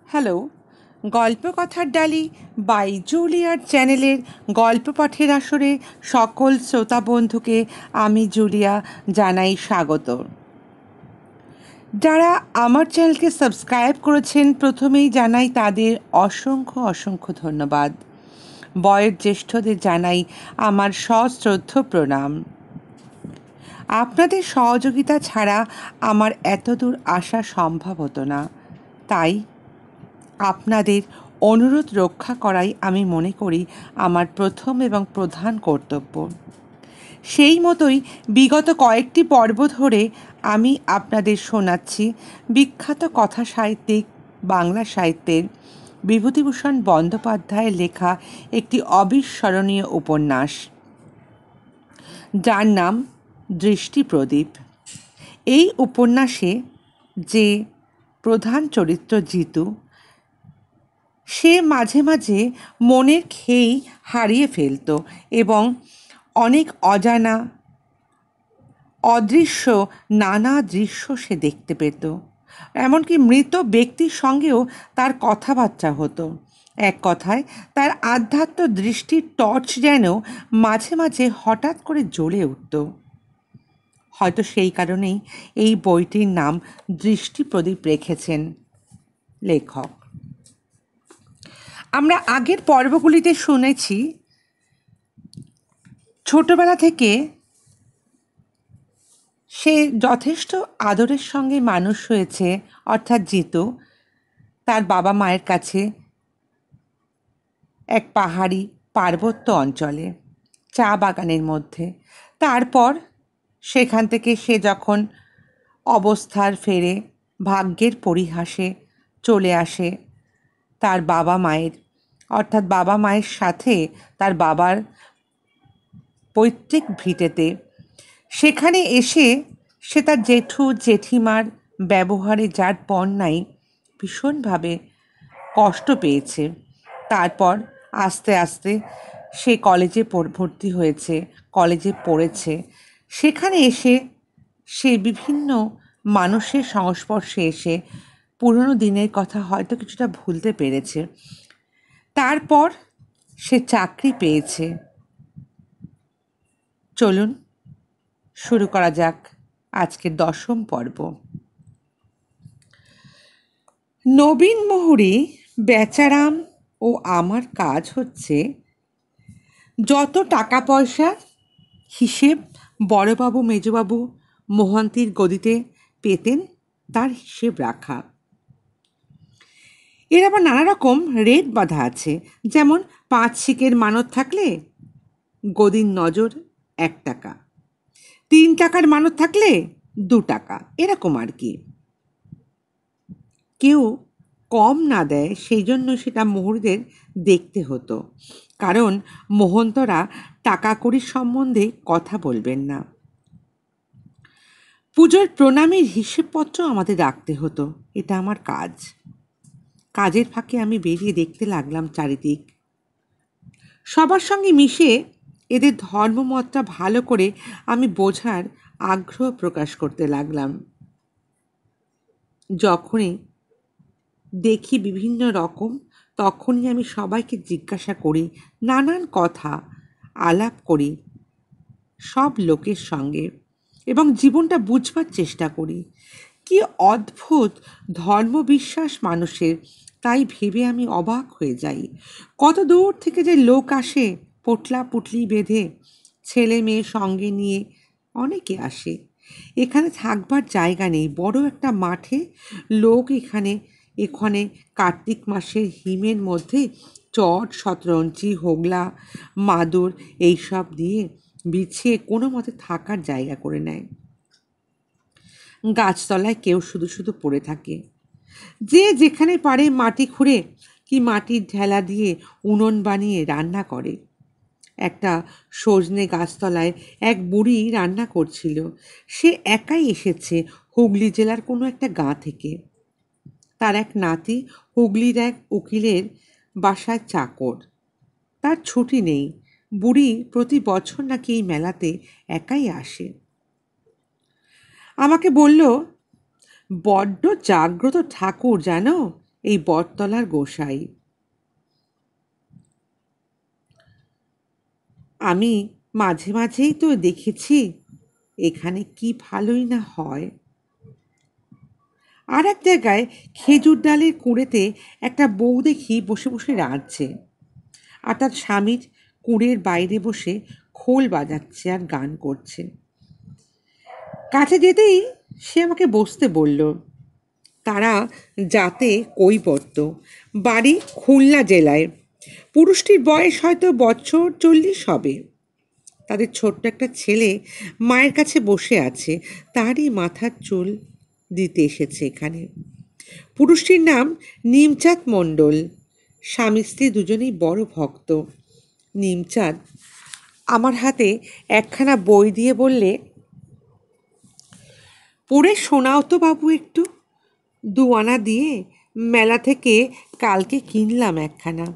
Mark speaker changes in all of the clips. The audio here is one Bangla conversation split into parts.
Speaker 1: হ্যালো, গল্পকথার ডালি বাই জুলিয়ার চ্যানেলের গল্প পাঠের আসরে সকল শ্রোতা বন্ধুকে আমি জুলিয়া জানাই স্বাগত। যারা আমার চ্যানেলকে সাবস্ক্রাইব করেছেন প্রথমেই জানাই তাদের অসংখ্য অসংখ্য ধন্যবাদ। বয়োজ্যেষ্ঠদের জানাই আমার সশ্রদ্ধ প্রণাম। আপনাদের সহযোগিতা ছাড়া আমার এতদূর আসা সম্ভব হতো না, তাই আপনাদের অনুরোধ রক্ষা করাই আমি মনে করি আমার প্রথম এবং প্রধান কর্তব্য। সেই মতোই বিগত কয়েকটি পর্ব ধরে আমি আপনাদের শোনাচ্ছি বিখ্যাত কথা সাহিত্যিক বাংলা সাহিত্যের বিভূতিভূষণ বন্দ্যোপাধ্যায়ের লেখা একটি অবিস্মরণীয় উপন্যাস, যার নাম দৃষ্টিপ্রদীপ। এই উপন্যাসে যে প্রধান চরিত্র জিতু, সে মাঝে মাঝে মনের খেই হারিয়ে ফেলত এবং অনেক অজানা অদৃশ্য নানা দৃশ্য সে দেখতে পেত। এমনকি মৃত ব্যক্তির সঙ্গেও তার কথাবার্তা হতো। এক কথায় তার আধ্যাত্ম দৃষ্টির টর্চ যেন মাঝে মাঝে হঠাৎ করে জ্বলে উঠত। হয়তো সেই কারণেই এই বইটির নাম দৃষ্টিপ্রদীপ রেখেছেন লেখক। আমরা আগের পর্বগুলিতে শুনেছি ছোটবেলা থেকে সে যথেষ্ট আদরের সঙ্গে মানুষ হয়েছে, অর্থাৎ জিতু তার বাবা মায়ের কাছে এক পাহাড়ি পার্বত্য অঞ্চলে চা বাগানের মধ্যে। তারপর সেখান থেকে সে যখন অবস্থার ফেরে ভাগ্যের পরিহাসে চলে আসে তার বাবা মায়ের, অর্থাৎ বাবা মায়ের সাথে তার বাবার পৈতৃক ভিটেতে, সেখানে এসে সে তার জেঠু জেঠিমার ব্যবহারে যার পর নাই ভীষণভাবে কষ্ট পেয়েছে। তারপর আস্তে আস্তে সে কলেজে ভর্তি হয়েছে, কলেজে পড়েছে। সেখানে এসে সে বিভিন্ন মানুষের সংস্পর্শে এসে পুরনো দিনের কথা হয়তো কিছুটা ভুলতে পেরেছে। তারপর সে চাকরি পেয়েছে। চলুন শুরু করা যাক আজকের 10ম পর্ব। নবীন মোহরে বেচারাম ও আমার কাজ হচ্ছে যত টাকা পয়সা হিসেব বড়বাবু মেজবাবু মোহন্তির গদিতে পেতেন তার হিসেব রাখা। এর আবার নানা রকম রেট বাঁধা আছে, যেমন 5 শিকের মানত থাকলে গদির নজর 1 টাকা, 3 টাকার মানত থাকলে 2 টাকা, এরকম আর কি। কেউ কম না দেয় সেই জন্য সেটা মোহরদের দেখতে হতো, কারণ মোহন্তরা টাকা কড়ির সম্বন্ধে কথা বলবেন না। পুজোর প্রণামীর হিসেবপত্র আমাদের রাখতে হতো, এটা আমার কাজ। কাজের ফাঁকে আমি বেরিয়ে দেখতে লাগলাম চারিদিক। সবার সঙ্গে মিশে এদের ধর্মমতটা ভালো করে আমি বোঝার আগ্রহ প্রকাশ করতে লাগলাম। যখনই দেখি বিভিন্ন রকম, তখনই আমি সবাইকে জিজ্ঞাসা করি, নানান কথা আলাপ করি সব লোকের সঙ্গে এবং জীবনটা বুঝবার চেষ্টা করি। কি অদ্ভুত ধর্মবিশ্বাস মানুষের, তাই ভেবে আমি অবাক হয়ে যাই। কত দূর থেকে যে লোক আসে, পোটলা পুটলি বেঁধে ছেলে মেয়ে সঙ্গে নিয়ে অনেকে আসে। এখানে থাকবার জায়গা নেই, বড় একটা মাঠে লোক এখানে কার্তিক মাসের হিমের মধ্যে চট শতরঞ্চি হোগলা মাদুর এইসব দিয়ে বিছিয়ে কোনো মতে থাকার জায়গা করে নেয়। গাছতলায় কেউ শুধু শুধু পড়ে থাকে। যে যেখানে পারে মাটি খুঁড়ে কি মাটির ঢেলা দিয়ে উনুন বানিয়ে রান্না করে। একটা সজনে গাছতলায় এক বুড়ি রান্না করছিল। সে একাই এসেছে হুগলি জেলার কোনো একটা গাঁ থেকে। তার এক নাতি হুগলির এক উকিলের বাসায় চাকর। তার ছুটি নেই। বুড়ি প্রতি বছর নাকি এই মেলাতে একাই আসে। আমাকে বলল, বড্ড জাগ্রত ঠাকুর জানো এই বটতলার গোসাই। আমি মাঝে মাঝেই তো দেখেছি, এখানে কি ভালোই না হয়। আর এক জায়গায় খেজুর ডালের কুঁড়েতে একটা বউ দেখি বসে বসে রাঁধছে, আর তার স্বামীর কুঁড়ের বাইরে বসে খোল বাজাচ্ছে আর গান করছে। কাছে যেতেই সে আমাকে বসতে বলল। তারা যাতে কৈবর্ত, বাড়ি খুলনা জেলায়। পুরুষটির বয়স হয়তো বছর 40 হবে। তাদের ছোট্ট একটা ছেলে মায়ের কাছে বসে আছে, তারই মাথার চুল দিতে এসেছে এখানে। পুরুষটির নাম নিমচাঁদ মণ্ডল। স্বামী স্ত্রী দুজনেই বড় ভক্ত। নিমচাঁদ আমার হাতে একখানা বই দিয়ে বললে, পড়ে শোনাও তো বাবু একটু। 2 আনা দিয়ে মেলা থেকে কালকে কিনলাম একখানা।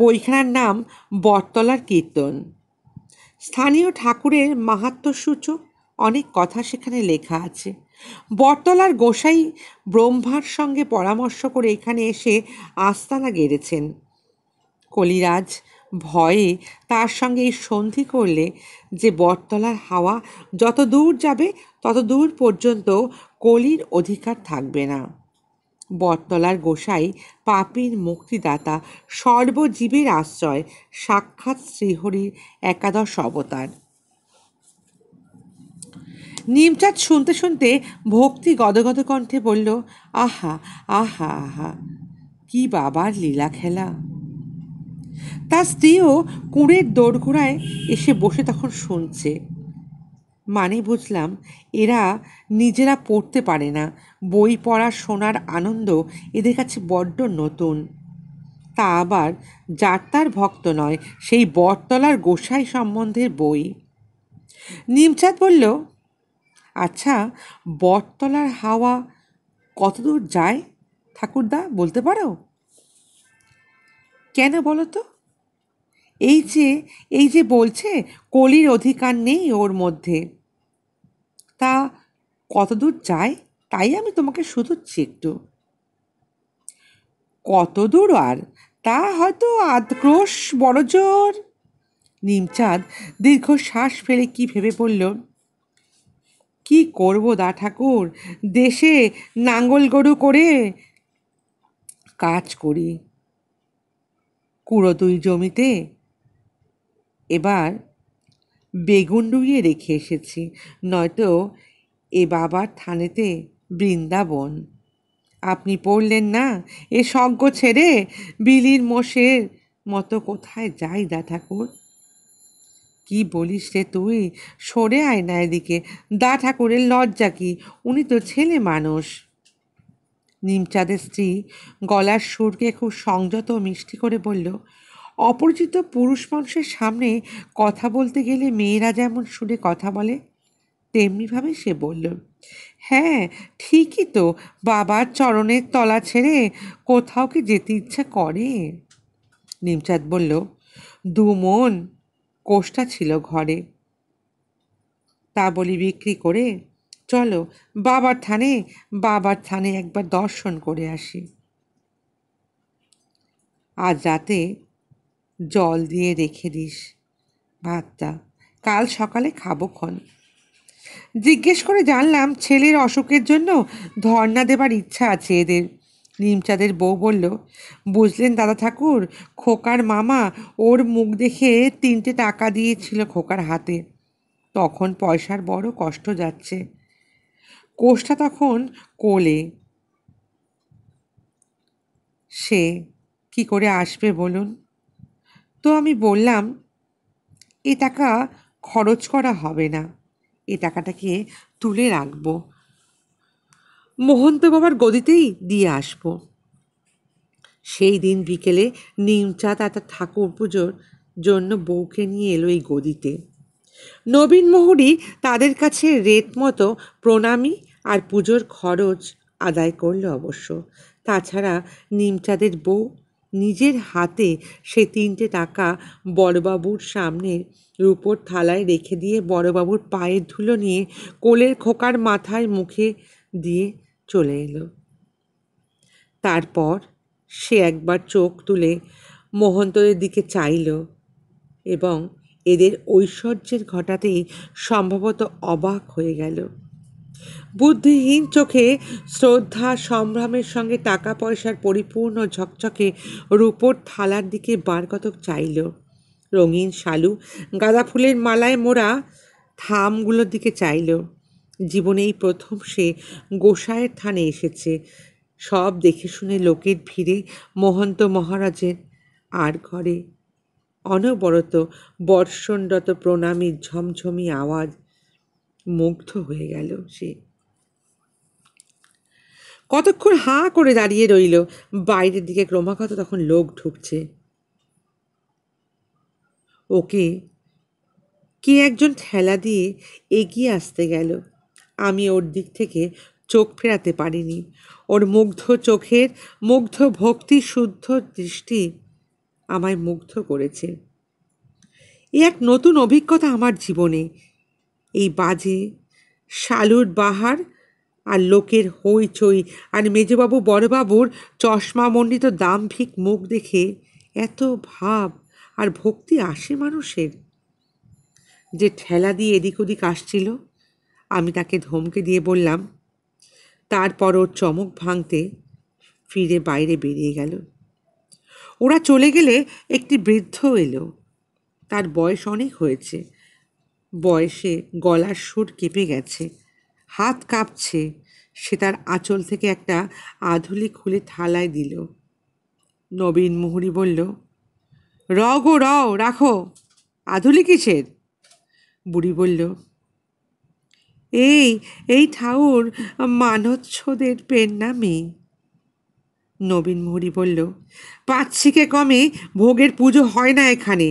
Speaker 1: বইখানার নাম বটতলার কীর্তন। স্থানীয় ঠাকুরের মাহাত্ম্যসূচক অনেক কথা সেখানে লেখা আছে। বটতলার গোসাই ব্রহ্মার সঙ্গে পরামর্শ করে এখানে এসে আস্তানা গেড়েছেন। কলিরাজ ভয়ে তার সঙ্গে এই সন্ধি করলে যে বটতলার হাওয়া যত দূর যাবে তত দূর পর্যন্ত কলির অধিকার থাকবে না। বটতলার গোসাই পাপীর মুক্তিদাতা, সর্বজীবের আশ্রয়, সাক্ষাৎ শ্রীহরির একাদশ অবতার। নিমচাঁদ শুনতে শুনতে ভক্তি গদগদ কণ্ঠে বলল, আহা আহা আহা, কি বাবার লীলা খেলা। তার স্ত্রীও কুঁড়ের দোরগোড়ায় এসে বসে তখন শুনছে। মানে বুঝলাম, এরা নিজেরা পড়তে পারে না, বই পড়া শোনার আনন্দ এদের কাছে বড্ড নতুন। তা আবার যার তার ভক্ত নয়, সেই বটতলার গোসাই সম্বন্ধের বই। নিমচাঁদ বলল, আচ্ছা, বটতলার হাওয়া কতদূর যায় ঠাকুরদা, বলতে পারো? কেন বলো তো? এই যে এই যে বলছে কলির অধিকার নেই ওর মধ্যে, তা কতদূর যায় তাই আমি তোমাকে শুধুচ্ছি একটু। কতদূর আর, তা হয়তো 8 ক্রোশ বড় জোর। নিমচাঁদ দীর্ঘশ্বাস ফেলে কি ভেবে বলল, কি করব দা ঠাকুর, দেশে নাঙ্গল গরু করে কাজ করি, কুড়ো 2 জমিতে এবার বেগুন ডুইয়ে রেখে এসেছি, নয়তো এ বাবার থানেতে বৃন্দাবন। আপনি পড়লেন না, এ সজ্ঞ ছেড়ে বিলির মোষের মতো কোথায় যাই দা ঠাকুর। কি বলিস রে তুই, সরে আয় না এদিকে। দা ঠাকুরের লজ্জা কি, উনি তো ছেলে মানুষ। নিমচাঁদের স্ত্রী গলার সুরকে খুব সংযত ও মিষ্টি করে বলল, অপরিচিত পুরুষ মানুষের সামনে কথা বলতে গেলে মেয়েরা যেমন সুরে কথা বলে, তেমনিভাবে সে বলল, হ্যাঁ ঠিকই তো, বাবার চরণের তলা ছেড়ে কোথাও কি যেতে ইচ্ছা করে? নিমচাঁদ বলল, 2 মণ কোষ্টা ছিল ঘরে, তা বলি বিক্রি করে চলো বাবার থানে একবার দর্শন করে আসি। আজ রাতে জল দিয়ে রেখে দিস ভাতটা, কাল সকালে খাবো খন। জিজ্ঞেস করে জানলাম ছেলের অসুখের জন্য ধর্ণা দেবার ইচ্ছা আছে এদের। নিমচাঁদের বউ বলল, বুঝলেন দাদা ঠাকুর, খোকার মামা ওর মুখ দেখে 3টে টাকা দিয়েছিল খোকার হাতে, তখন পয়সার বড় কষ্ট যাচ্ছে। কোষটা তখন কোলে, সে কি করে আসবে বলুন? তো আমি বললাম, এ টাকা খরচ করা হবে না, এ টাকাটাকে তুলে রাখবো, মহন্ত বাবার গদিতেই দিয়ে আসবো। সেই দিন বিকেলে নিমচাঁদ আর তার ঠাকুর পুজোর জন্য বউকে নিয়ে এলো এই গদিতে। নবীন মোহরী তাদের কাছে রেট মতো প্রণামী আর পুজোর খরচ আদায় করল অবশ্য। তাছাড়া নিমচাঁদের বউ নিজের হাতে সে 3টে টাকা বড়বাবুর সামনে রূপোর থালায় রেখে দিয়ে বড়বাবুর পায়ের ধুলো নিয়ে কোলের খোকার মাথায় মুখে দিয়ে চলে এলো। তারপর সে একবার চোখ তুলে মহন্তদের দিকে চাইল এবং এদের ঐশ্বর্যের ঘটাতেই সম্ভবত অবাক হয়ে গেল। বুদ্ধিহীন চোখে শ্রদ্ধা সম্ভ্রমের সঙ্গে টাকা পয়সার পরিপূর্ণ ঝকঝকে রূপোর থালার দিকে বারকতক চাইল। রঙিন শালু গাঁদা ফুলের মালায় মোড়া থামগুলোর দিকে চাইল। জীবনে এই প্রথম সে গোসাইয়ের থানে এসেছে। সব দেখে শুনে লোকের ভিড়ে মহন্ত মহারাজের আর ঘরে অনবরত বর্ষণরত প্রণামীর ঝমঝমি আওয়াজ মুগ্ধ হয়ে গেল সে। কতক্ষণ হাঁ করে দাঁড়িয়ে রইল। বাইরের দিকে ক্রমাগত তখন লোক ঢুকছে। ওকে কে একজন ঠেলা দিয়ে এগিয়ে আসতে গেল। আমি ওর দিক থেকে চোখ ফেরাতে পারিনি। ওর মুগ্ধ চোখের মুগ্ধ ভক্তি শুদ্ধ দৃষ্টি আমায় মুগ্ধ করেছে। এ এক নতুন অভিজ্ঞতা আমার জীবনে। এই বাজে শালুর বাহার আর লোকের হইচই আর মেজবাবু বড়বাবুর চশমামণ্ডিত দাম্ভিক মুখ দেখে এত ভাব আর ভক্তি আসে মানুষের। যে ঠেলা দিয়ে এদিক ওদিক আসছিল আমি তাকে ধমকে দিয়ে বললাম। তারপর ওর চমক ভাঙতে ফিরে বাইরে বেরিয়ে গেল। ওরা চলে গেলে একটি বৃদ্ধ এলো। তার বয়স অনেক হয়েছে। বয়সে গলার সুর কেঁপে গেছে, হাত কাঁপছে। সে তার আঁচল থেকে একটা আধুলি খুলে থালায় দিল। নবীন মুহুরী বলল, র গো র, রাখো। আধুলি কিসের? বুড়ি বলল, এই এই ঠাউর মানচ্ছদের পেন নামে। নবীন মুহুরী বলল, পাঁচশিকে কমে ভোগের পুজো হয় না এখানে।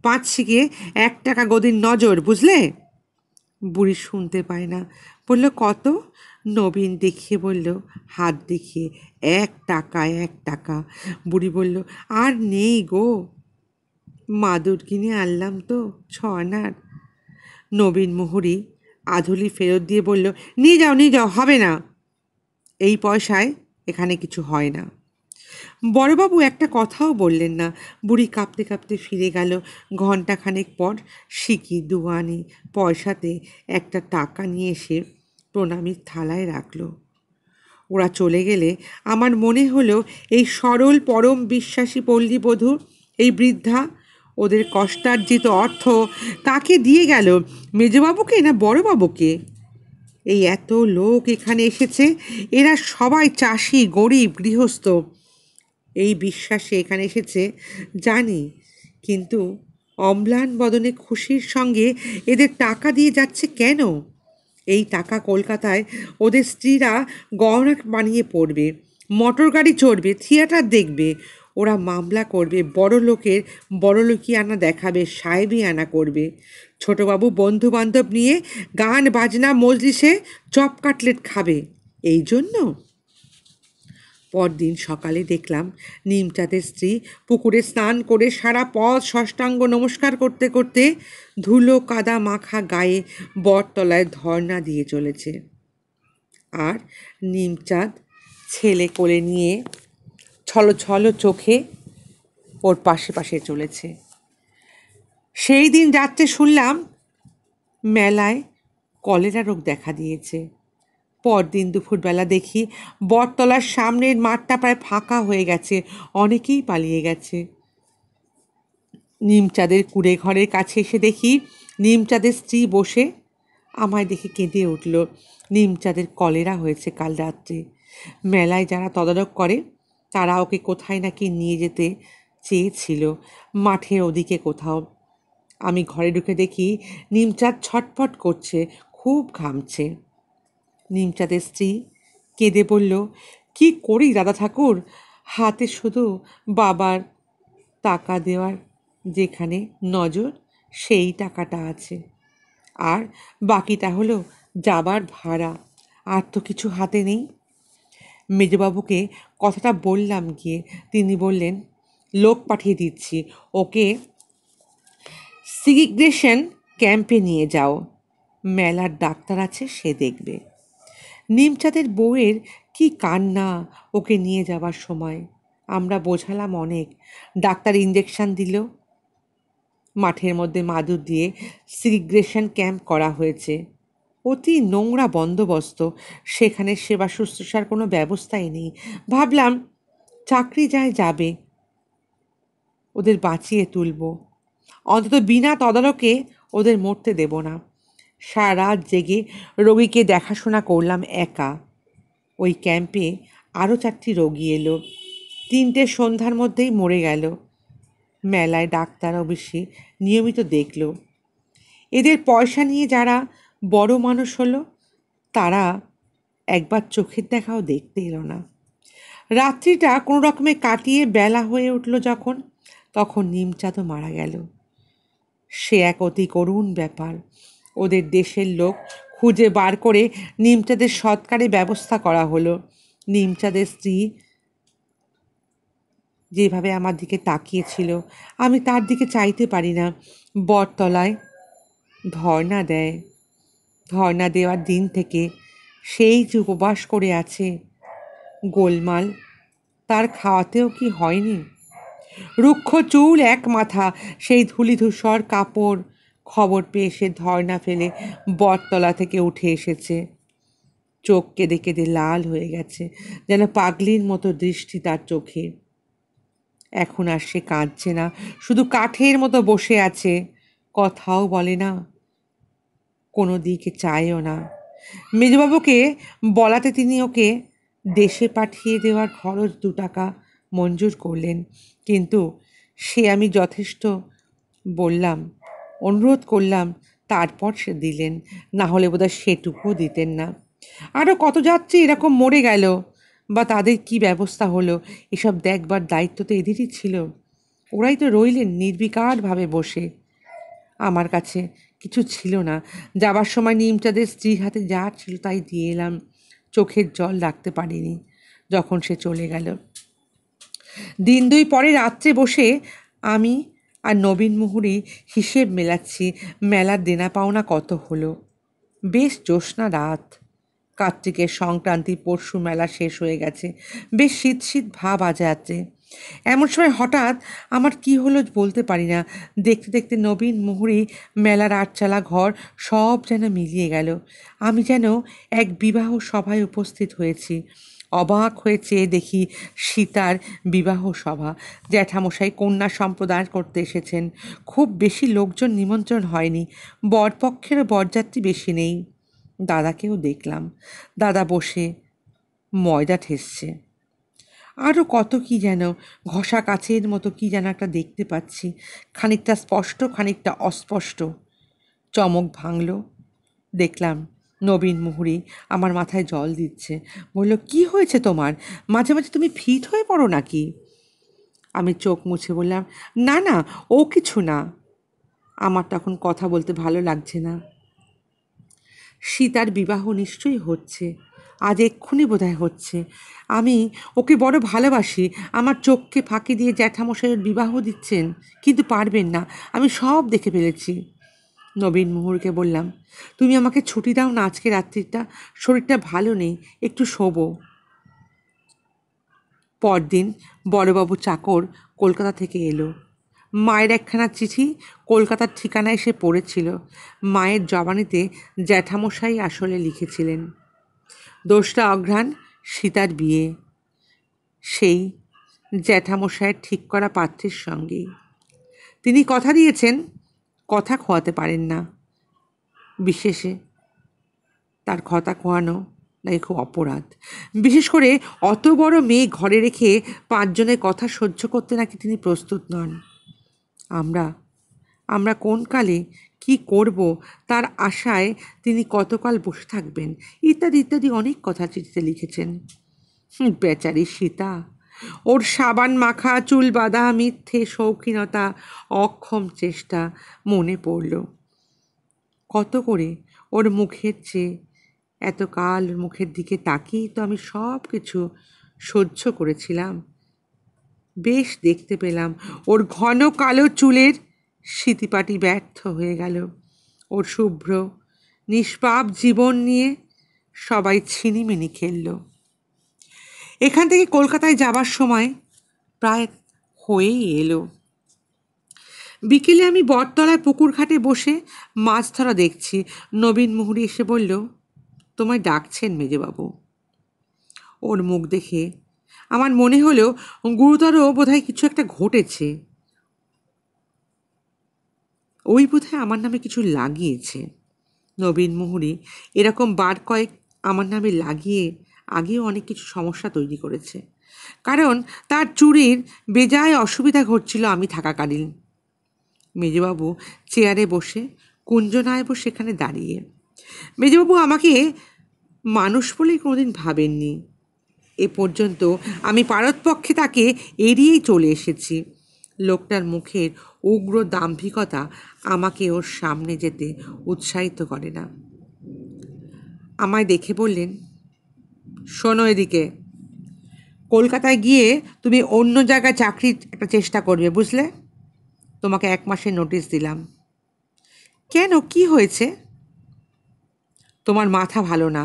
Speaker 1: পাঁচশিকে 1 টাকা গদির নজর, বুঝলে? বুড়ি শুনতে পায় না, বলল, কত? নবীন দেখিয়ে বলল, হাত দেখিয়ে, 1 টাকা 1 টাকা। বুড়ি বলল, আর নেই গো, মাদুর কিনে আনলাম তো 6 আনার। নবীন মুহুরী আধুলি ফেরত দিয়ে বলল, নিয়ে যাও নিয়ে যাও, হবে না, এই পয়সায় এখানে কিছু হয় না। বড়বাবু একটা কথাও বললেন না। বুড়ি কাঁপতে কাঁপতে ফিরে গেল। ঘণ্টাখানেক পর সিকি দুয়ানি পয়সাতে একটা টাকা নিয়ে এসে প্রণামীর থালায় রাখল। ওরা চলে গেলে আমার মনে হলো এই সরল পরম বিশ্বাসী পল্লীবধূ, এই বৃদ্ধা, ওদের কষ্টার্জিত অর্থ কাকে দিয়ে গেল? মেজবাবুকে না বড়বাবুকে? এই এত লোক এখানে এসেছে, এরা সবাই চাষি, গরিব, গৃহস্থ। এই বিশ্বাসে এখানে এসেছে জানি, কিন্তু অম্লান বদনে খুশির সঙ্গে এদের টাকা দিয়ে যাচ্ছে কেন? এই টাকা কলকাতায় ওদের স্ত্রীরা গহনা বানিয়ে পড়বে, মোটর গাড়ি চড়বে, থিয়েটার দেখবে। ওরা মামলা করবে, বড় লোকের বড়লোকিয়ানা দেখাবে, সাহেবিয়ানা করবে। ছোটবাবু বন্ধু বান্ধব নিয়ে গান বাজনা মজলিসে চপ কাটলেট খাবে। এই জন্য পরদিন সকালে দেখলাম নিমচাঁদের স্ত্রী পুকুরে স্নান করে সারা পথ সাষ্টাঙ্গ নমস্কার করতে করতে ধুলো কাদা মাখা গায়ে বটতলায় ধর্ণা দিয়ে চলেছে। আর নিমচাঁদ ছেলে কোলে নিয়ে ছলো ছলো চোখে ওর পাশে পাশে চলেছে। সেই দিন রাত্রে শুনলাম মেলায় কলেরা রোগ দেখা দিয়েছে। পরদিন দুপুরবেলা দেখি বটতলার সামনের মাঠটা প্রায় ফাঁকা হয়ে গেছে, অনেকেই পালিয়ে গেছে। নিমচাঁদের কুঁড়ে ঘরের কাছে এসে দেখি নিমচাঁদের স্ত্রী বসে। আমায় দেখে কেঁদে উঠল। নিমচাঁদের কলেরা হয়েছে কাল রাত্রে। মেলায় যারা তদারক করে তারা ওকে কোথায় নাকি নিয়ে যেতে চেয়েছিল, মাঠের ওদিকে কোথাও। আমি ঘরে ঢুকে দেখি নিমচাঁদ ছটফট করছে, খুব ঘামছে। নিমচাঁদের স্ত্রী কেঁদে বলল, কি করি দাদা ঠাকুর, হাতে শুধু বাবার টাকা দেওয়ার যেখানে নজর সেই টাকাটা আছে, আর বাকিটা হলো যাবার ভাড়া, আর তো কিছু হাতে নেই। মেজবাবুকে কথাটা বললাম গিয়ে। তিনি বললেন, লোক পাঠিয়ে দিচ্ছি, ওকে সিগ্রেশন ক্যাম্পে নিয়ে যাও, মেলার ডাক্তার আছে, সে দেখবে। নিমচাঁদের বউয়ের কি কান্না ওকে নিয়ে যাবার সময়। আমরা বোঝালাম অনেক, ডাক্তার ইঞ্জেকশন দিল। মাঠের মধ্যে মাদুর দিয়ে সিগ্রেশন ক্যাম্প করা হয়েছে। অতি নোংরা বন্দোবস্ত, সেখানে সেবা শুশ্রূষার কোনো ব্যবস্থাই নেই। ভাবলাম চাকরি যায় যাবে, ওদের বাঁচিয়ে তুলব, অন্তত বিনা তদারকে ওদের মরতে দেব না। সারা রাত জেগে রোগীকে দেখাশোনা করলাম একা। ওই ক্যাম্পে আরও 4টি রোগী এলো, 3টে সন্ধ্যার মধ্যেই মরে গেল। মেলায় ডাক্তার অবশ্যই নিয়মিত দেখল। এদের পয়সা নিয়ে যারা বড় মানুষ হলো, তারা একবার চোখের দেখাও দেখতে এলো না। রাত্রিটা কোনো রকমে কাটিয়ে বেলা হয়ে উঠল যখন, তখন নিমচাঁদও মারা গেল। সে এক অতি করুণ ব্যাপার। ওদের দেশের লোক খুঁজে বার করে নিমচাঁদের সৎকারে ব্যবস্থা করা হলো। নিমচাঁদের স্ত্রী যেভাবে আমার দিকে তাকিয়েছিল, আমি তার দিকে চাইতে পারি না। বটতলায় ধর্ণা দেয়, ধর্ণা দেওয়ার দিন থেকে সেই যে উপবাস করে আছে, গোলমাল তার খাওয়াতেও কি হয়নি? রুক্ষ চুল, এক মাথা, সেই ধূলিধূসর কাপড়। খবর পেয়ে সে ধর্ণা ফেলে বটতলা থেকে উঠে এসেছে। চোখ কেঁদে কেঁদে লাল হয়ে গেছে, যেন পাগলির মতো দৃষ্টি তার চোখে। এখন আর সে কাঁদছে না, শুধু কাঠের মতো বসে আছে, কথাও বলে না, কোনো দিকে চায়ও না। মেজবাবুকে বলাতে তিনি ওকে দেশে পাঠিয়ে দেওয়ার খরচ 2 টাকা মঞ্জুর করলেন, কিন্তু সে আমি যথেষ্ট বললাম, অনুরোধ করলাম, তারপর সে দিলেন, না হলে বোধহয় সেটুকুও দিতেন না। আরও কত যাত্রী এরকম মরে গেল, বা তাদের কি ব্যবস্থা হলো, এসব দেখবার দায়িত্ব তো এদেরই ছিল। ওরাই তো রইলেন নির্বিকারভাবে বসে। আমার কাছে কিছু ছিল না। যাবার সময় নিমচাঁদের স্ত্রীর হাতে যা ছিল তাই দিয়ে এলাম। চোখের জল রাখতে পারিনি যখন সে চলে গেল। দিন 2 পরে রাত্রে বসে আমি আর নবীন মুহুরী হিসেব মেলাচ্ছি, মেলার দেনা পাওনা কত হলো। বেশ জ্যোৎস্না রাত, কার্তিকের সংক্রান্তি পরশু মেলা শেষ হয়ে গেছে, বেশ শীত শীত ভাব আজ রাত্রে। এমন সময় হঠাৎ আমার কি হলো বলতে পারি না, দেখতে দেখতে নবীন মুহুরী, মেলার আটচালা ঘর সব যেন মিলিয়ে গেল। আমি যেন এক বিবাহ সভায় উপস্থিত হয়েছি। অবাক হয়ে চেয়ে দেখি সীতার বিবাহ সভা। জ্যাঠামশাই কন্যা সম্প্রদান করতে এসেছেন। খুব বেশি লোকজন নিমন্ত্রণ হয়নি, বরপক্ষেরও বরযাত্রী বেশি নেই। দাদাকেও দেখলাম, দাদা বসে ময়দা ঠেসছে। আরও কত কি যেন, ঘষা কাচের মতো কি যেন একটা দেখতে পাচ্ছি, খানিকটা স্পষ্ট খানিকটা অস্পষ্ট। চমক ভাঙল, দেখলাম নবীন মুহুরী আমার মাথায় জল দিচ্ছে। বলল, কি হয়েছে তোমার? মাঝে মাঝে তুমি ফিট হয়ে পড়ো নাকি? আমি চোখ মুছে বললাম, না না, ও কিছু না। আমার তখন কথা বলতে ভালো লাগছে না। সীতার বিবাহ নিশ্চয়ই হচ্ছে, আজ এক্ষুনি বোধহয় হচ্ছে। আমি ওকে বড় ভালোবাসি। আমার চোখকে ফাঁকি দিয়ে জ্যাঠামশাইয়ের বিবাহ দিচ্ছেন, কিন্তু পারবেন না, আমি সব দেখে ফেলেছি। নবীন মুহুরীকে বললাম, তুমি আমাকে ছুটি দাও না আজকে রাত্রিটা, শরীরটা ভালো নেই, একটু শোবো। পরদিন বড়বাবু চাকর কলকাতা থেকে এলো। মায়ের একখানা চিঠি কলকাতার ঠিকানায় এসে পড়েছিল। মায়ের জবানিতে জ্যাঠামশাই আসলে লিখেছিলেন, 2রা অঘ্রাণ সীতার বিয়ে, সেই জ্যাঠামশায়ের ঠিক করা পাত্রের সঙ্গেই। তিনি কথা দিয়েছেন, কথা খোয়াতে পারেন না। বিশেষে তার কথা খোয়ানো নাকি খুব অপরাধ। বিশেষ করে অত বড় মেয়ে ঘরে রেখে 5 জনের কথা সহ্য করতে নাকি তিনি প্রস্তুত নন। আমরা আমরা কোন কালে কি করব তার আশায় তিনি কতকাল বসে থাকবেন, ইত্যাদি ইত্যাদি অনেক কথা চিঠিতে লিখেছেন। বেচারি সীতা, ওর সাবান মাখা, চুল বাঁধা, মিথ্যে শৌখিনতা, অক্ষম চেষ্টা মনে পড়ল। কত করে ওর মুখের চেয়ে এতকাল মুখের দিকে তাকিয়েই তো আমি সব কিছু সহ্য করেছিলাম। বেশ দেখতে পেলাম ওর ঘন কালো চুলের সিতিপাটি ব্যর্থ হয়ে গেল। ওর শুভ্র নিষ্পাপ জীবন নিয়ে সবাই ছিনিমিনি খেলল। এখান থেকে কলকাতায় যাবার সময় প্রায় হয়েই এলো। বিকেলে আমি বটতলায় পুকুর ঘাটে বসে মাছ ধরা দেখছি। নবীন মুহুরী এসে বলল, তোমায় ডাকছেন মেজবাবু। ওর মুখ দেখে আমার মনে হলো গুরুতর বোধহয় কিছু একটা ঘটেছে। ওই বোধহয় আমার নামে কিছু লাগিয়েছে। নবীন মুহুরী এরকম বার কয়েক আমার নামে লাগিয়ে আগেও অনেক কিছু সমস্যা তৈরি করেছে, কারণ তার চুরির বেজায় অসুবিধা ঘটছিল আমি থাকাকালীন। মেজবাবু চেয়ারে বসে, কুঞ্জনায়বও সেখানে দাঁড়িয়ে। মেজবাবু আমাকে মানুষ বলেই কোনোদিন ভাবেননি। এ পর্যন্ত আমি পারতপক্ষে তাকে এড়িয়েই চলে এসেছি। লোকটার মুখের উগ্র দাম্ভিকতা আমাকে ওর সামনে যেতে উৎসাহিত করে না। আমায় দেখে বললেন, শোনো এদিকে, কলকাতায় গিয়ে তুমি অন্য জায়গায় চাকরির একটা চেষ্টা করবে, বুঝলে? তোমাকে 1 মাসের নোটিশ দিলাম। কেন, কি হয়েছে? তোমার মাথা ভালো না,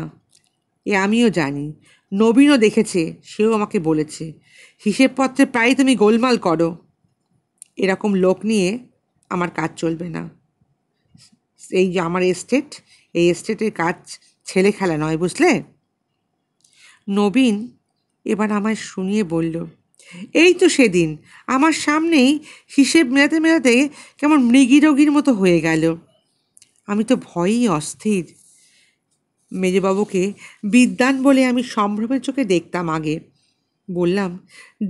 Speaker 1: এ আমিও জানি, নবীনও দেখেছে, সেও আমাকে বলেছে। হিসেবপত্রে প্রায় তুমি গোলমাল করো। এরকম লোক নিয়ে আমার কাজ চলবে না। এই যে আমার এস্টেট, এই এস্টেটের কাজ ছেলে খেলা নয়, বুঝলে? নবীন এবার আমায় শুনিয়ে বলল, এই তো সেদিন আমার সামনেই হিসেব মেলাতে মেলাতে কেমন মৃগীরোগীর মতো হয়ে গেল। আমি তো ভয়েই অস্থির। মেজবাবুকে বিদ্বান বলে আমি সম্ভ্রমের চোখে দেখতাম আগে। বললাম,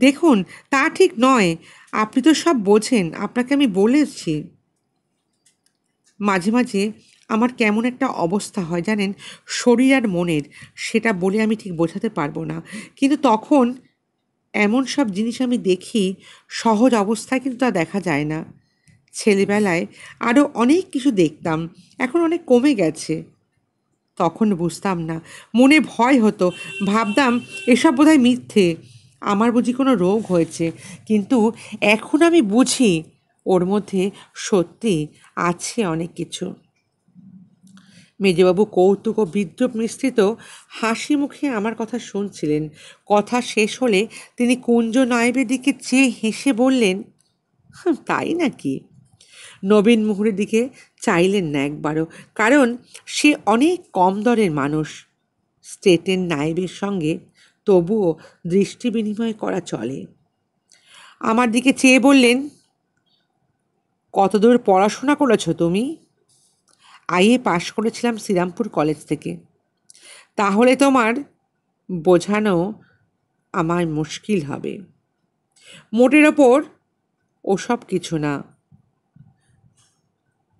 Speaker 1: দেখুন, তা ঠিক নয়, আপনি তো সব বোঝেন, আপনাকে আমি বলেছি। মাঝে মাঝে আমার কেমন একটা অবস্থা হয় জানেন, শরীর আর মনের, সেটা বলে আমি ঠিক বোঝাতে পারবো না। কিন্তু তখন এমন সব জিনিস আমি দেখি, সহজ অবস্থায় কিন্তু তা দেখা যায় না। ছেলেবেলায় আরও অনেক কিছু দেখতাম, এখন অনেক কমে গেছে। তখন বুঝতাম না, মনে ভয় হতো, ভাবতাম এসব বোধহয় মিথ্যে, আমার বুঝি কোনো রোগ হয়েছে। কিন্তু এখন আমি বুঝি ওর মধ্যে সত্যি আছে অনেক কিছু। মেজবাবু কৌতুক ও বিদ্রূপ মিশ্রিত হাসি মুখে আমার কথা শুনছিলেন। কথা শেষ হলে তিনি কুঞ্জ নায়েবের দিকে চেয়ে হেসে বললেন, তাই নাকি? নবীন মুহুরীর দিকে চাইলেন না একবারও, কারণ সে অনেক কম দরের মানুষ। স্টেটের নায়েবের সঙ্গে তবুও দৃষ্টি বিনিময় করা চলে। আমার দিকে চেয়ে বললেন, কতদূর পড়াশোনা করেছো তুমি? আইএ পাশ করেছিলাম শ্রীরামপুর কলেজ থেকে। তাহলে তোমার বোঝানো আমার মুশকিল হবে। মোটের ওপর ওসব কিছু না।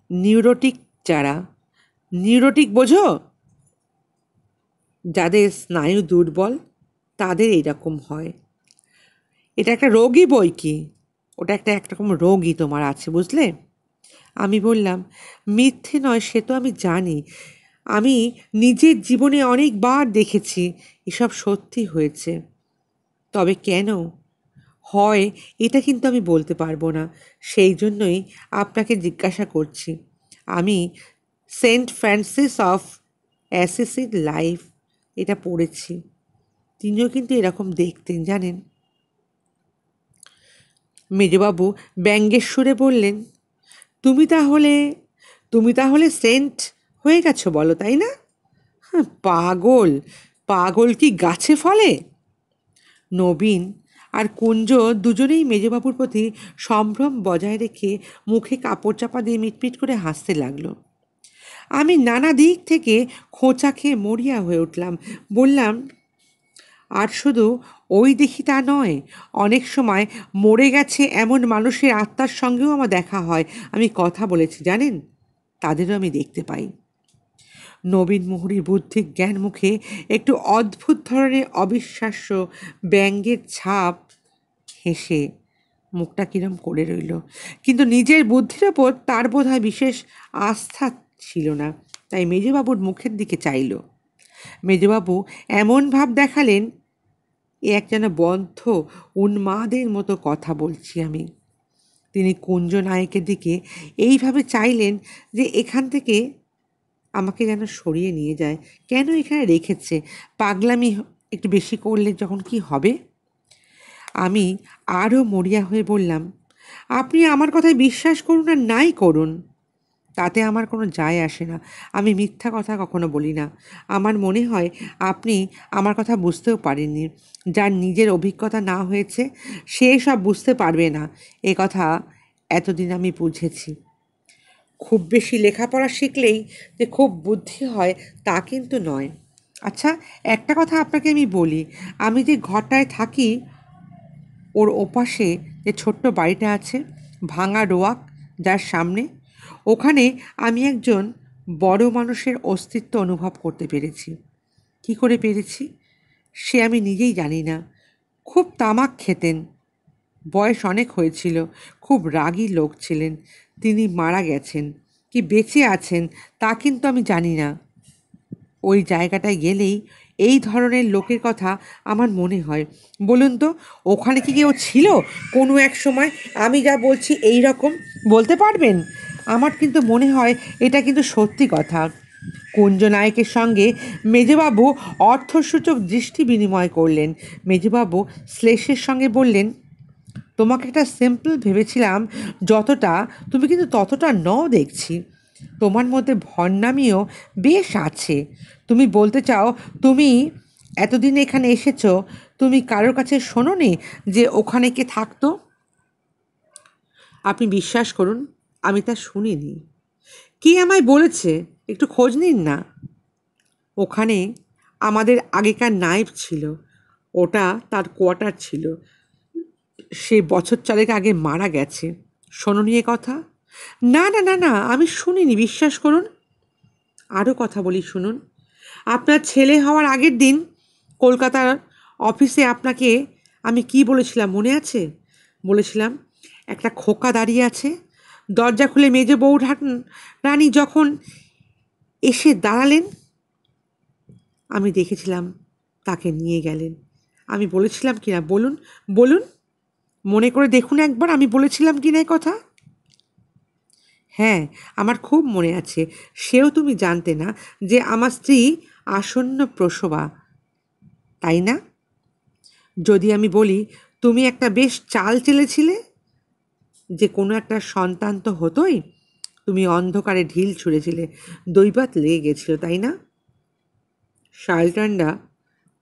Speaker 1: নিউরোটিক যারা, নিউরোটিক বোঝো? যাদের স্নায়ু দুর্বল তাদের এইরকম হয়। এটা একটা রোগই বই কি, ওটা একটা একরকম রোগই তোমার আছে, বুঝলে? আমি বললাম, মিথ্যে নয় সে তো আমি জানি, আমি নিজের জীবনে অনেকবার দেখেছি এসব সত্যি হয়েছে। তবে কেন হয় এটা কিন্তু আমি বলতে পারবো না। সেই জন্যই আপনাকে জিজ্ঞাসা করছি। আমি সেন্ট ফ্রান্সিস অফ অ্যাসিসির লাইফ এটা পড়েছি। তিনিও কিন্তু এরকম দেখতেন, জানেন। মেজবাবু ব্যঙ্গের সুরে বললেন, তুমি তাহলে তুমি তাহলে সেন্ট হয়ে গেছো বলো, তাই না? পাগল, পাগল কি গাছে ফলে? নবীন আর কুঞ্জ দুজনেই মেজবাবুর প্রতি সম্ভ্রম বজায় রেখে মুখে কাপড় চাপা দিয়ে মিটমিট করে হাসতে লাগলো। আমি নানা দিক থেকে খোঁচা খেয়ে মরিয়া হয়ে উঠলাম। বললাম, আর শুধু ওই দেখি তা নয়, অনেক সময় মরে গেছে এমন মানুষের আত্মার সঙ্গেও আমার দেখা হয়। আমি কথা বলেছি, জানেন। তাদেরও আমি দেখতে পাই। নবীন মুহুরীর বুদ্ধির জ্ঞান মুখে একটু অদ্ভুত ধরনের অবিশ্বাস্য ব্যঙ্গের ছাপ হেসে মুখটা কিরম করে রইল, কিন্তু নিজের বুদ্ধির ওপর তার বোধহয় বিশেষ আস্থা ছিল না, তাই মেজবাবুর মুখের দিকে চাইল। মেজবাবু এমন ভাব দেখালেন এ এক যেন বদ্ধ উন্মাদের মতো কথা বলছি আমি। তিনি কুঞ্জ নায়কের দিকে এইভাবে চাইলেন যে এখান থেকে আমাকে যেন সরিয়ে নিয়ে যায়। কেন এখানে রেখেছে? পাগলামি একটু বেশি করলে যখন কি হবে? আমি আরও মরিয়া হয়ে বললাম, আপনি আমার কথায় বিশ্বাস করুন আর নাই করুন, তাতে আমার কোনো যায় আসে না। আমি মিথ্যা কথা কখনো বলি না। আমার মনে হয় আপনি আমার কথা বুঝতেও পারেননি। যার নিজের অভিজ্ঞতা না হয়েছে সে সব বুঝতে পারবে না, এ কথা এতদিন আমি বুঝেছি। খুব বেশি লেখাপড়া শিখলেই যে খুব বুদ্ধি হয় তা কিন্তু নয়। আচ্ছা, একটা কথা আপনাকে আমি বলি, আমি যে ঘরটায় থাকি ওর ওপাশে যে ছোট্ট বাড়িটা আছে ভাঙা রোয়াক যার সামনে, ওখানে আমি একজন বড় মানুষের অস্তিত্ব অনুভব করতে পেরেছি। কি করে পেরেছি সে আমি নিজেই জানি না। খুব তামাক খেতেন, বয়স অনেক হয়েছিল, খুব রাগী লোক ছিলেন। তিনি মারা গেছেন কি বেঁচে আছেন তা কিন্তু আমি জানি না। ওই জায়গাটায় গেলেই এই ধরনের লোকের কথা আমার মনে হয়। বলুন তো, ওখানে কি কেউ ছিল কোনো এক সময় আমি যা বলছি এই রকম? বলতে পারবেন? আমার কিন্তু মনে হয় এটা কিন্তু সত্যি কথা। কুঞ্জ নায়কের সঙ্গে মেজবাবু অর্থসূচক দৃষ্টি বিনিময় করলেন। মেজবাবু শ্লেষের সঙ্গে বললেন, তোমাকে একটা সিম্পল ভেবেছিলাম যতটা, তুমি কিন্তু ততটা নও দেখছি। তোমার মধ্যে ভণ্ডামিও বেশ আছে। তুমি বলতে চাও তুমি এতদিন এখানে এসেছো, তুমি কারোর কাছে শোনোনি যে ওখানে কে থাকতো? আপনি বিশ্বাস করুন, আমি তা শুনিনি। কে আমায় বলেছে একটু খোঁজ নিন না। ওখানে আমাদের আগেকার নায়েব ছিল, ওটা তার কোয়ার্টার ছিল। সে বছর চারেক আগে মারা গেছে। শোনোনি এ কথা? না না না না, আমি শুনিনি, বিশ্বাস করুন। আরও কথা বলি শুনুন। আপনার ছেলে হওয়ার আগের দিন কলকাতার অফিসে আপনাকে আমি কি বলেছিলাম মনে আছে? বলেছিলাম একটা খোকা দাঁড়িয়ে আছে। দরজা খুলে মেজে বউ রানী যখন এসে দাঁড়ালেন আমি দেখেছিলাম তাকে নিয়ে গেলেন। আমি বলেছিলাম কি না বলুন, বলুন, মনে করে দেখুন একবার আমি বলেছিলাম কি না এ কথা? হ্যাঁ, আমার খুব মনে আছে। সেও তুমি জানতে না যে আমার স্ত্রী আসন্ন প্রসবা, তাই না? যদি আমি বলি তুমি একটা বেশ চাল চেলেছিলে, যে কোনো একটা সন্তান তো হতোই, তুমি অন্ধকারে ঢিল ছুঁড়েছিলে, দৈবাত লেগে গেছিল, তাই না? শালটান্ডা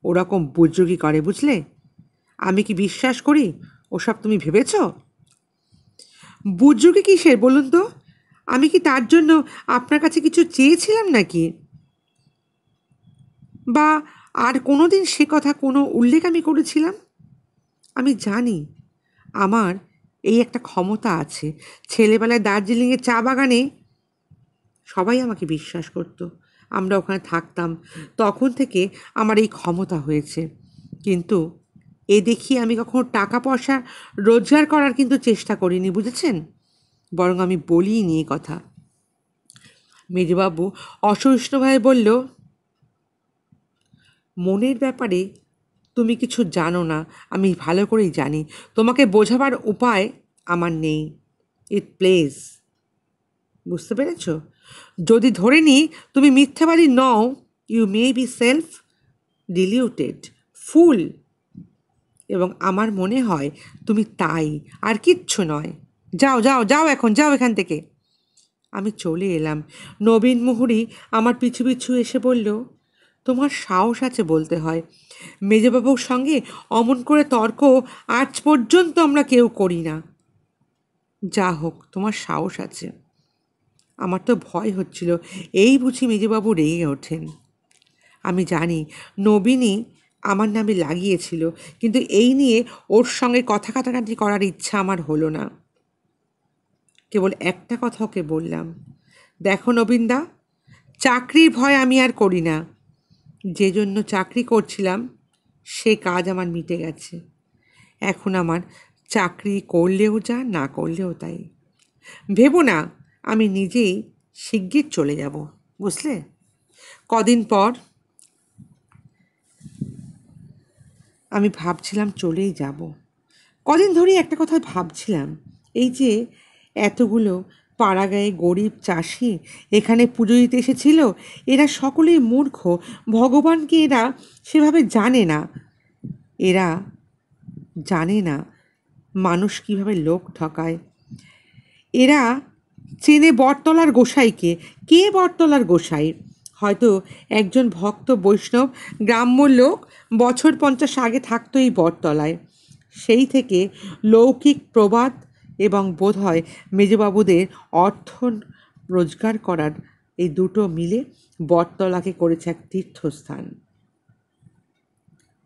Speaker 1: ওরকম বুজরুকি করে, বুঝলে? আমি কি বিশ্বাস করি ওসব তুমি ভেবেছ? বুজরুকি কিসের বলুন তো? আমি কি তার জন্য আপনার কাছে কিছু চেয়েছিলাম নাকি? বা আর কোনো দিন সে কথা কোনো উল্লেখ আমি করেছিলাম? আমি জানি আমার এই একটা ক্ষমতা আছে। ছেলেবেলায় দার্জিলিংয়ের চা বাগানে সবাই আমাকে বিশ্বাস করত। আমরা ওখানে থাকতাম, তখন থেকে আমার এই ক্ষমতা হয়েছে। কিন্তু এ দেখিয়ে আমি কখনো টাকা পয়সা রোজগার করার কিন্তু চেষ্টা করিনি, বুঝেছেন? বরং আমি বলিনি এ কথা। মেজবাবু অসহিষ্ণুভাবে বলল, মনের ব্যাপারে তুমি কিছু জানো না, আমি ভালো করেই জানি। তোমাকে বোঝাবার উপায় আমার নেই। ইট প্লেজ, বুঝতে পেরেছ? যদি ধরে নিই তুমি মিথ্যাবাদী নও, ইউ মে বি সেলফ ডিলিউটেড ফুল, এবং আমার মনে হয় তুমি তাই, আর কিচ্ছু নয়। যাও যাও যাও, এখন যাও এখান থেকে। আমি চলে এলাম। নবীন মুহুরী আমার পিছু পিছু এসে বলল, তোমার সাহস আছে বলতে হয়। মেজবাবুর সঙ্গে অমন করে তর্ক আজ পর্যন্ত আমরা কেউ করি না। যা হোক, তোমার সাহস আছে। আমার তো ভয় হচ্ছিল এই বুঝি মেজবাবু রেগে ওঠেন। আমি জানি নবীনই আমার নামে লাগিয়েছিল, কিন্তু এই নিয়ে ওর সঙ্গে কথা কাটাকাটি করার ইচ্ছা আমার হলো না। কেবল একটা কথা ওকে বললাম, দেখো নবীনদা, চাকরির ভয় আমি আর করি না। যে জন্য চাকরি করছিলাম সে কাজ আমার মিটে গেছে। এখন আমার চাকরি করলেও যা, না করলেও তাই। ভেবো না আমি নিজেই শিগগির চলে যাব, বুঝলে? কদিন পর আমি ভাবছিলাম চলেই যাব। কদিন ধরেই একটা কথা ভাবছিলাম, এই যে এতগুলো পাড়াগাঁয়ে গরিব চাষি এখানে পুজো দিতে এসেছিল, এরা সকলেই মূর্খ। ভগবানকে এরা সেভাবে জানে না। এরা জানে না মানুষ কিভাবে লোক ঠকায়। এরা চেনে বটতলার গোসাইকে। কে বটতলার গোসাই? হয়তো একজন ভক্ত বৈষ্ণব গ্রাম্য লোক, বছর 50 আগে থাকতো এই বটতলায়। সেই থেকে লৌকিক প্রবাদ এবং বোধহয় মেজবাবুদের অর্থ রোজগার করার এই দুটো মিলে বটতলাকে করেছে এক তীর্থস্থান।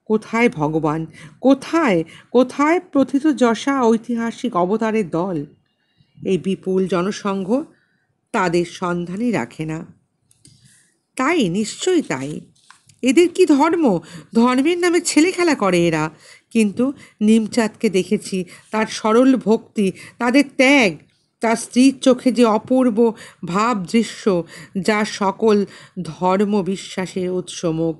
Speaker 1: কোথায় ভগবান? কোথায় কোথায় প্রথিতযশা ঐতিহাসিক অবতারের দল? এই বিপুল জনসংঘ তাদের সন্ধানই রাখে না। তাই, নিশ্চয়ই তাই। এদের কি ধর্ম? ধর্মের নামে ছেলে খেলা করে এরা। কিন্তু নিমচাঁদকে দেখেছি, তার সরল ভক্তি, তাদের ত্যাগ, তার স্ত্রীর চোখে যে অপূর্ব ভাব দৃশ্য, যা সকল ধর্ম বিশ্বাসের উৎসমুখ।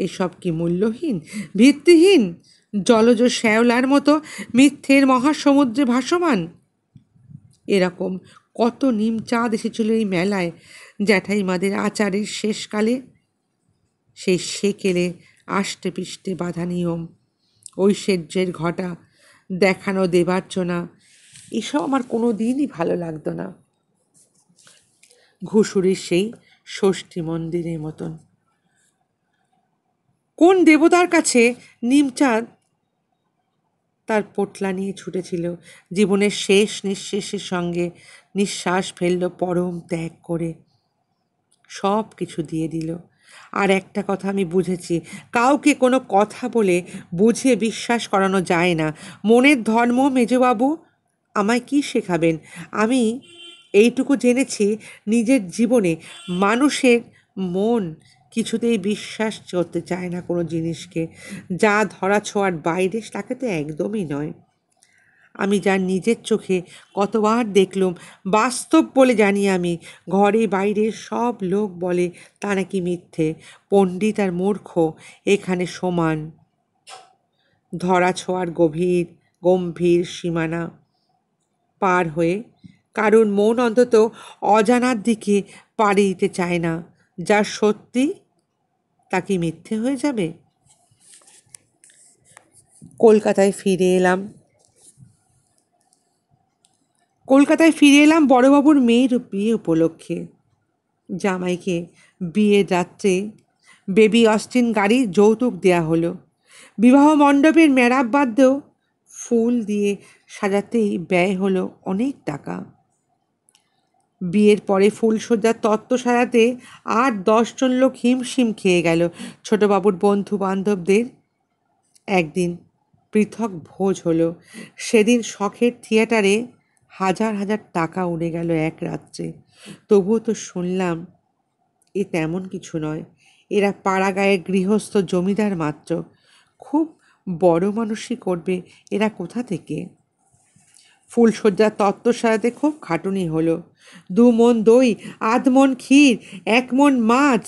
Speaker 1: এসব কি মূল্যহীন, ভিত্তিহীন, জলজ শ্যাওলার মতো মিথ্যের মহাসমুদ্রে ভাসমান? এরকম কত নিমচাঁদ এসেছিল এই মেলায় জ্যাঠাইমাদের আচারের শেষকালে। সেই সেকেলে আষ্টে পিষ্টে বাঁধা নিয়ম, ঐশ্বর্যের ঘটা, দেখানো দেবার্চনা, এসব আমার কোনো দিনই ভালো লাগতো না। ঘুষুরির সেই ষষ্ঠী মন্দিরের মতন। কোন দেবতার কাছে নিমচাঁদ তার পোটলা নিয়ে ছুটেছিল? জীবনের শেষ নিঃশ্বাসের সঙ্গে নিঃশ্বাস ফেলল পরম ত্যাগ করে, সব কিছু দিয়ে দিল। আর একটা কথা আমি বুঝেছি, কাউকে কোনো কথা বলে বুঝিয়ে বিশ্বাস করানো যায় না। মনের ধর্ম মেজবাবু আমায় কি শেখাবেন? আমি এইটুকু জেনেছি, নিজের জীবনে মানুষের মন কিছুতেই বিশ্বাস করতে চায় না কোনো জিনিসকে। যা ধরা ছোঁয়ার বাইরে তাকে তো একদমই নয়। আমি যার নিজের চোখে কতবার দেখলুম, বাস্তব বলে জানি আমি। ঘরে বাইরে সব লোক বলে তা নাকি মিথ্যে। পণ্ডিত আর মূর্খ এখানে সমান। ধরা ছোঁয়ার গম্ভীর সীমানা পার হয়ে কারণ মন অন্তত অজানার দিকে পাড়ি দিতে চায় না। যা সত্যি তা কি মিথ্যে হয়ে যাবে? কলকাতায় ফিরে এলাম বড়বাবুর মেয়ের বিয়ে উপলক্ষে। জামাইকে বিয়ের রাত্রে বেবি অস্টিন গাড়ি যৌতুক দেয়া হলো। বিবাহ মণ্ডপের মেরাব বাদ্যেও ফুল দিয়ে সাজাতেই ব্যয় হলো অনেক টাকা। বিয়ের পরে ফুলসজ্জার তত্ত্ব সাজাতে 8-10 জন লোক হিমশিম খেয়ে গেল। ছোটবাবুর বন্ধু বান্ধবদের একদিন পৃথক ভোজ হলো। সেদিন শখের থিয়েটারে হাজার হাজার টাকা উড়ে গেল এক রাত্রে। তবুও তো শুনলাম এ তেমন কিছু নয়। এরা পাড়াগাঁয়ের গৃহস্থ জমিদার মাত্র। খুব বড় মানুষই করবে এরা কোথা থেকে? ফুলসজ্জার তত্ত্ব সাজাতে খুব খাটুনি হলো। 2 মণ দই, 8 মণ ক্ষীর, 1 মণ মাছ,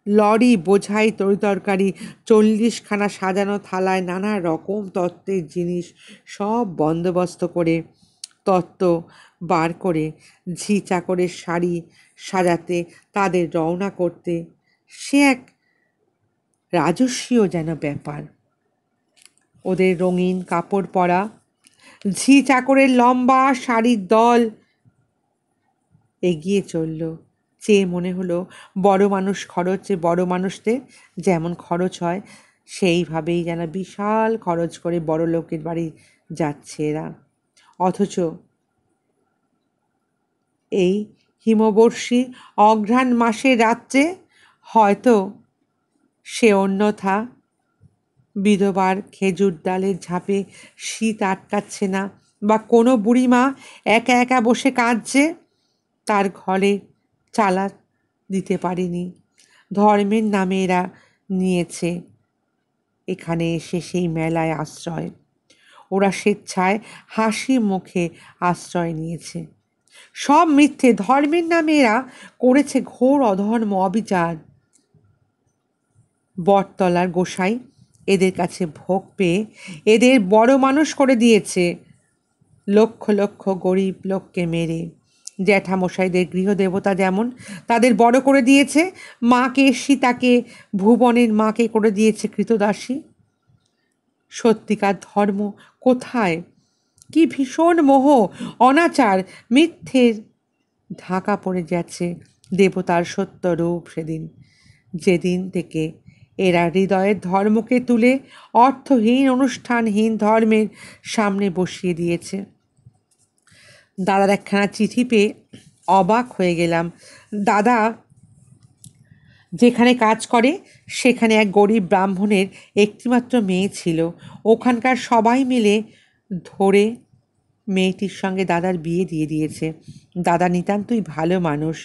Speaker 1: লরি বোঝাই তরিতরকারি, 40খানা সাজানো থালায় নানা রকম তত্ত্বের জিনিস, সব বন্দোবস্ত করে, তত্ত্ব বার করে, ঝি চাকরের শাড়ি সাজাতে, তাদের রওনা করতে, সে এক রাজস্বীয় যেন ব্যাপার। ওদের রঙিন কাপড় পরা, ঝি চাকরের লম্বা সারির দল এগিয়ে চলল। চেয়ে মনে হলো বড় মানুষদের যেমন খরচ হয় সেইভাবেই যেন বিশাল খরচ করে বড় লোকের বাড়ি যাচ্ছে এরা। অথচ এই হিমবর্ষী অঘ্রাণ মাসের রাত্রে হয়তো সে অন্যথা বিধবার খেজুর ডালের ঝাঁপে শীত আটকাচ্ছে না, বা কোনো বুড়িমা একা একা বসে কাঁদছে তার ঘরে চালা দিতে পারিনি। ধর্মের নামে এরা নিয়েছে এখানে এসে সেই মেলায় আশ্রয়। ওরা স্বেচ্ছায় হাসি মুখে আশ্রয় নিয়েছে। সব মিথ্যে। ধর্মের নামে এরা করেছে ঘোর অধর্ম, অবিচার। বটতলার গোসাই এদের কাছে ভোগ পেয়ে এদের বড় মানুষ করে দিয়েছে, লক্ষ লক্ষ গরিব লোককে মেরে। জ্যাঠামশাইদের গৃহদেবতা যেমন তাদের বড় করে দিয়েছে, মাকে সীতাকে ভুবনের মাকে করে দিয়েছে কৃতদাসী। সত্যিকার ধর্ম কোথায়? কি ভীষণ মোহ, অনাচার, মিথ্যের ঢাকা পড়ে যাচ্ছে দেবতার সত্য রূপ সেদিন, যেদিন থেকে এরা হৃদয়ের ধর্মকে তুলে অর্থহীন অনুষ্ঠানহীন ধর্মের সামনে বসিয়ে দিয়েছে। দাদার একখানা চিঠি পেয়ে অবাক হয়ে গেলাম। দাদা যেখানে কাজ করে সেখানে এক গরিব ব্রাহ্মণের একটিমাত্র মেয়ে ছিল। ওখানকার সবাই মিলে ধরে মেয়েটির সঙ্গে দাদার বিয়ে দিয়ে দিয়েছে। দাদা নিতান্তই ভালো মানুষ,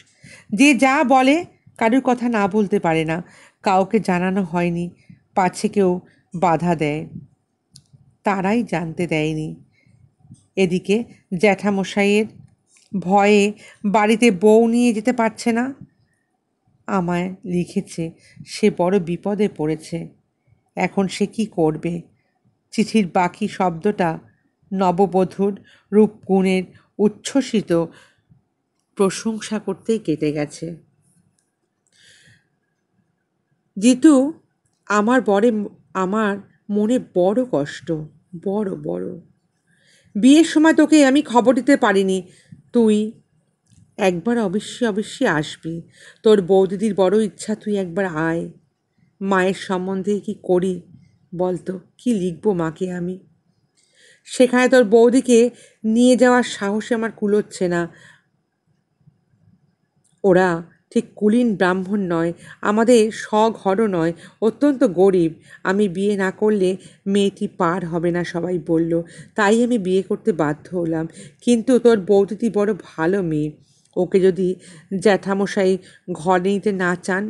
Speaker 1: যে যা বলে কারুর কথা না বলতে পারে না, কাউকে জানানো হয়নি, পাছে কেউ বাধা দেয় তারাই জানতে দেয়নি। এদিকে জ্যাঠামশাইয়ের ভয়ে বাড়িতে বউ নিয়ে যেতে পারছে না। আমায় লিখেছে সে বড় বিপদে পড়েছে, এখন সে কি করবে। চিঠির বাকি শব্দটা নববধূর রূপগুণের উচ্ছ্বসিত প্রশংসা করতেই কেটে গেছে। জিতু, আমার মনে বড় কষ্ট, বড় বড়। বিয়ের সময় তোকে আমি খবর দিতে পারিনি। তুই একবার অবশ্যই অবশ্যই আসবি। তোর বৌদিদির বড় ইচ্ছা তুই একবার আয়। মায়ের সম্বন্ধে কি করি বলতো, কি লিখবো মাকে আমি? সেখানে তোর বৌদিকে নিয়ে যাওয়ার সাহসে আমার কুলোচ্ছে না। ওরা ঠিক কুলীন ব্রাহ্মণ নয়, আমাদের স্বঘরও নয়, অত্যন্ত গরিব। আমি বিয়ে না করলে মেয়েটি পার হবে না সবাই বলল, তাই আমি বিয়ে করতে বাধ্য হলাম। কিন্তু তোর বৌদিদি বড় ভালো মেয়ে, ওকে যদি জ্যাঠামশাই ঘরে নিতে না চান,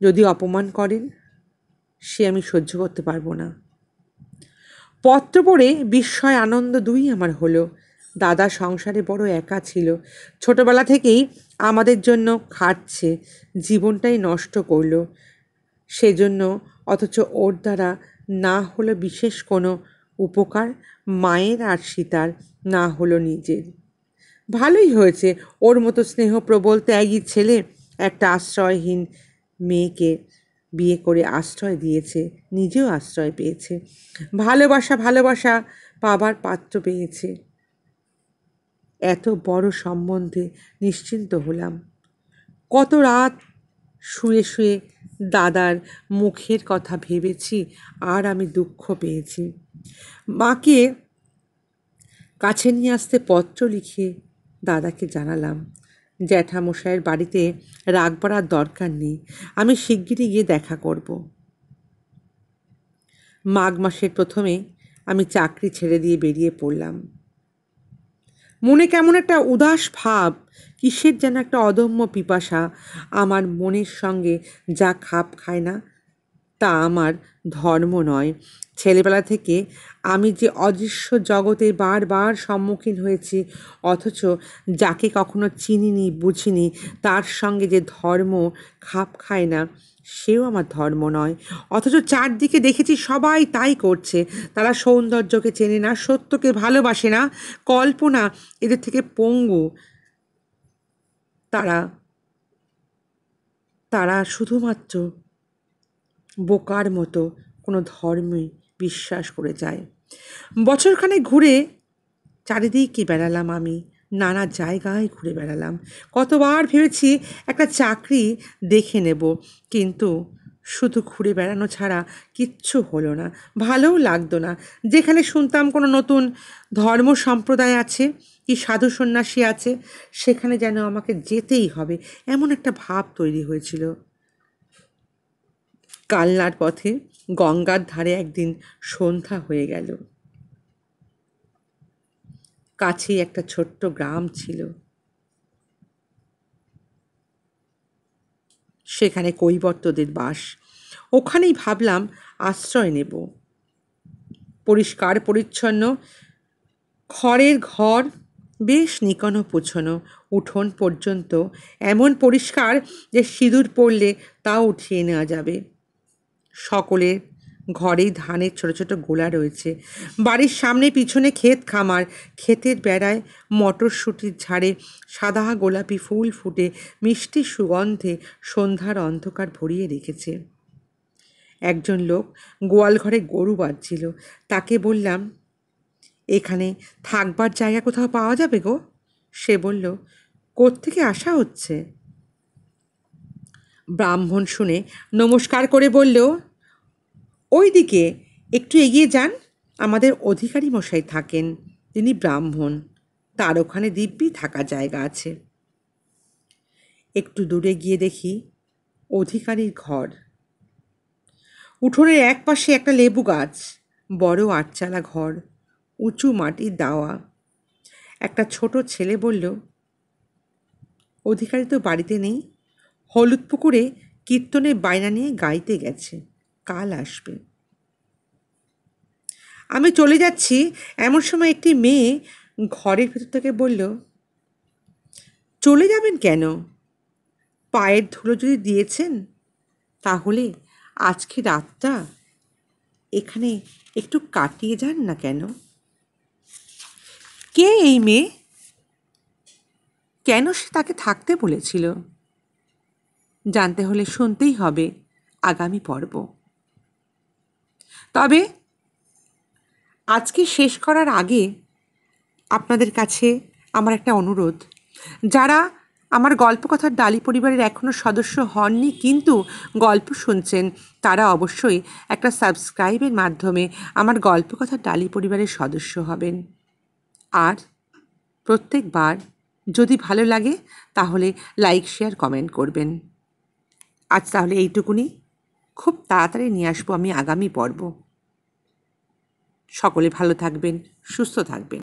Speaker 1: যদি অপমান করেন, সে আমি সহ্য করতে পারবো না। পত্র পড়ে বিস্ময় আনন্দ দুই আমার হলো। দাদা সংসারে বড় একা ছিল, ছোটবেলা থেকেই আমাদের জন্য খাটছে, জীবনটাই নষ্ট করলো সেজন্য। অথচ ওর দ্বারা না হলো বিশেষ কোনো উপকার, মায়ের আর সীতার, না হলো নিজের। ভালোই হয়েছে, ওর মতো স্নেহপ্রবল ত্যাগী ছেলে একটা আশ্রয়হীন মেয়েকে বিয়ে করে আশ্রয় দিয়েছে, নিজেও আশ্রয় পেয়েছে, ভালোবাসা ভালোবাসা পাবার পাত্র পেয়েছে। এত বড় সম্বন্ধে নিশ্চিন্ত হলাম। কত রাত শুয়ে শুয়ে দাদার মুখের কথা ভেবেছি, আর আমি দুঃখ পেয়েছি। মাকে কাছে নিয়ে আসতে পত্র লিখে দাদাকে জানালাম, জ্যাঠামশাইয়ের বাড়িতে রাখবার আর দরকার নেই, আমি শিগগিরই গিয়ে দেখা করব। মাঘ মাসের প্রথমে আমি চাকরি ছেড়ে দিয়ে বেরিয়ে পড়লাম। মনে কেমন একটা উদাস ভাব, কিসের যেন একটা অদম্য পিপাসা। আমার মনের সঙ্গে যা খাপ খায় না তা আমার ধর্ম নয়। ছেলেবেলা থেকে আমি যে অদৃশ্য জগতে বারবার সম্মুখীন হয়েছি, অথচ যাকে কখনো চিনিনি বুঝিনি, তার সঙ্গে যে ধর্ম খাপ খায় না, সেও আমার ধর্ম নয়। অথচ চারদিকে দেখেছি সবাই তাই করছে। তারা সৌন্দর্যকে চেনে না, সত্যকে ভালোবাসে না, কল্পনা এদের থেকে পঙ্গু। তারা তারা শুধুমাত্র বোকার মতো কোনো ধর্মে বিশ্বাস করে যায়। বছরখানেক ঘুরে চারিদিকে বেড়ালাম আমি, নানা জায়গায় ঘুরে বেড়ালাম। কতবার ভেবেছি একটা চাকরি দেখে নেব, কিন্তু শুধু ঘুরে বেড়ানো ছাড়া কিচ্ছু হলো না, ভালোও লাগতো না। যেখানে শুনতাম কোনো নতুন ধর্ম সম্প্রদায় আছে কি সাধু সন্ন্যাসী আছে, সেখানে যেন আমাকে যেতেই হবে, এমন একটা ভাব তৈরি হয়েছিল। কালনার পথে গঙ্গার ধারে একদিন সন্ধ্যা হয়ে গেল। কাছেই একটা ছোট্ট গ্রাম ছিল। সেখানে কৈবর্তদের বাস। ওখানেই ভাবলাম আশ্রয় নেব। পরিষ্কার পরিচ্ছন্ন খড়ের ঘর, বেশ নিকনো পুছনো, উঠোন পর্যন্ত এমন পরিষ্কার যে সিঁদুর পড়লে তাও উঠিয়ে নেওয়া যাবে। সকলের ঘরেই ধানের ছোট ছোট গোলা রয়েছে। বাড়ির সামনে পিছনে ক্ষেত খামার, ক্ষেতের বেড়ায় মটরশুঁটির ঝাড়ে সাদা গোলাপি ফুল ফুটে মিষ্টি সুগন্ধে সন্ধ্যার অন্ধকার ভরিয়ে রেখেছে। একজন লোক গোয়াল ঘরে গরু বাঁধছিল। তাকে বললাম, এখানে থাকবার জায়গা কোথাও পাওয়া যাবে গো? সে বলল, কোত্থেকে আসা হচ্ছে? ব্রাহ্মণ শুনে নমস্কার করে বলল, ওই দিকে একটু এগিয়ে যান, আমাদের অধিকারী মশাই থাকেন, তিনি ব্রাহ্মণ, তার ওখানে দিব্যি থাকার জায়গা আছে। একটু দূরে গিয়ে দেখি অধিকারীর ঘর। উঠোনের এক পাশে একটা লেবু গাছ, বড় আটচালা ঘর, উঁচু মাটির দাওয়া। একটা ছোট ছেলে বলল, অধিকারী তো বাড়িতে নেই, হলুদ পুকুরে কীর্তনের বায়না নিয়ে গাইতে গেছে, কাল আসবে। আমি চলে যাচ্ছি এমন সময় একটি মেয়ে ঘরের ভেতর থেকে বলল, চলে যাবেন কেন? পায়ের ধুলো যদি দিয়েছেন তাহলে আজকে রাতটা এখানে একটু কাটিয়ে যান না কেন? কে এই মেয়ে? কেন সে তাকে থাকতে বলেছিল? জানতে হলে শুনতেই হবে আগামী পর্ব। তবে আজকে শেষ করার আগে আপনাদের কাছে আমার একটা অনুরোধ, যারা আমার গল্পকথার ডালি পরিবারের এখনও সদস্য হননি কিন্তু গল্প শুনছেন, তারা অবশ্যই একটা সাবস্ক্রাইবের মাধ্যমে আমার গল্পকথার ডালি পরিবারের সদস্য হবেন। আর প্রত্যেকবার যদি ভালো লাগে তাহলে লাইক শেয়ার কমেন্ট করবেন। আজ তাহলে এইটুকুনি। খুব তাড়াতাড়ি নিয়ে আসবো আমি আগামী পর্ব। সকলে ভালো থাকবেন, সুস্থ থাকবেন।